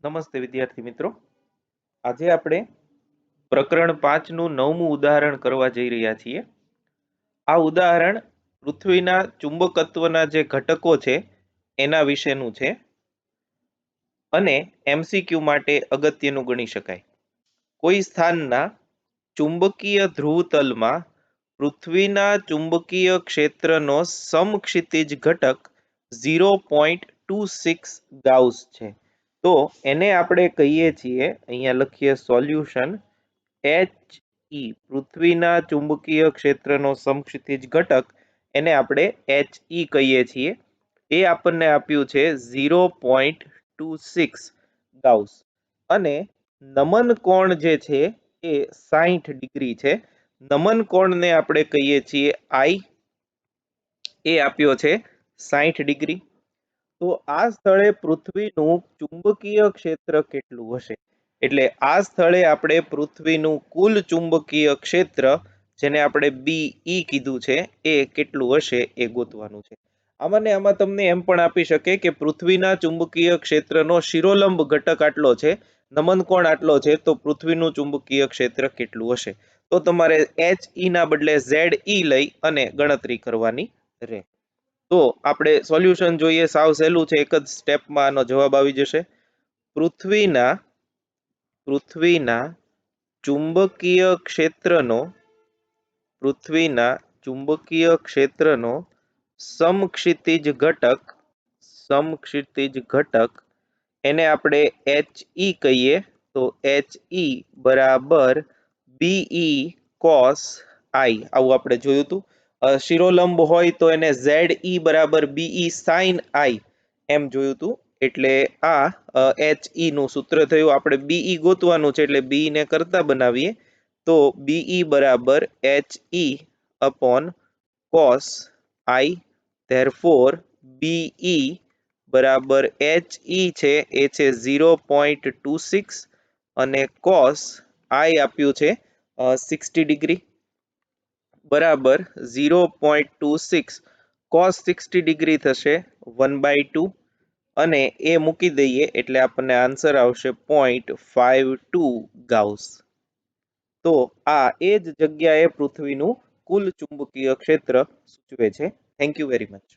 નમસ્તે વિદ્યાર્થી મિત્રો, આજે આપણે પ્રકરણ 5 નું 9મું ઉદાહરણ કરવા જઈ રહ્યા છીએ. આ ઉદાહરણ પૃથ્વીના ચુંબકત્વના જે ઘટકો છે એના વિશેનું છે અને એમસીક્યુ માટે અગત્યનું ગણી શકાય. કોઈ સ્થાનના ચુંબકીય ધ્રુવતલમાં પૃથ્વીના ચુંબકીય ક્ષેત્રનો સમક્ષિતિજ ઘટક 0.26 ગાઉસ છે. તો એને આપણે કહીએ છીએ, અહીંયા લખીએ સોલ્યુશન, એચ ઈ પૃથ્વીના ચુંબકીય ક્ષેત્રનો સમક્ષિતિજ ઘટક, એને આપણે એચ ઈ કહીએ છીએ. એ આપણને આપ્યું છે 0.26 ગાઉસ અને નમન કોણ જે છે એ 60 ડિગ્રી છે. નમન કોણને આપણે કહીએ છીએ આઈ, એ આપ્યો છે 60 ડિગ્રી. તો આ સ્થળે પૃથ્વીનું ચુંબકીય ક્ષેત્ર કેટલું હશે? એટલે આ સ્થળે આપણે પૃથ્વીનું કુલ ચુંબકીય ક્ષેત્ર, જેને આપણે BE કીધું છે, એ કેટલું હશે એ ગોતવાનું છે. આમાં તમને એમ પણ આપી શકે કે પૃથ્વીના ચુંબકીય ક્ષેત્રનો શિરોલંબ ઘટક આટલો છે, નમન કોણ આટલો છે, તો પૃથ્વીનું ચુંબકીય ક્ષેત્ર કેટલું હશે? તો તમારે HE ના બદલે ZE લઈ અને ગણતરી કરવાની રહે. તો આપણે સોલ્યુશન જોઈએ, સાવ સહેલું છે, એક જ સ્ટેપમાં આનો જવાબ આવી જશે. પૃથ્વીના ચુંબકીય ક્ષેત્રનો સમક્ષિતિજ ઘટક એને આપણે HE કહીએ. તો HE બરાબર BE cos I, આવું આપણે જોયું હતું. શિરોલંબ હોય તો એને ZE બરાબર BE sin I એમ જોયું હતું. એટલે આ HE નું સૂત્ર થયું. આપણે BE ગોતવાનું છે એટલે BE ને કરતા બનાવીએ. તો BE બરાબર HE upon cos I, therefore BE બરાબર HE છે એ છે 0.26 અને cos I આપ્યું છે 60 ડિગ્રી બરાબર 0.26 cos 60 ડિગ્રી થશે 1/2 અને એ મૂકી દઈએ એટલે આપણને આન્સર આવશે 0.52 ગાઉસ. તો આ એ જ જગ્યાએ પૃથ્વીનું કુલ ચુંબકીય ક્ષેત્ર સૂચવે છે. Thank you very much.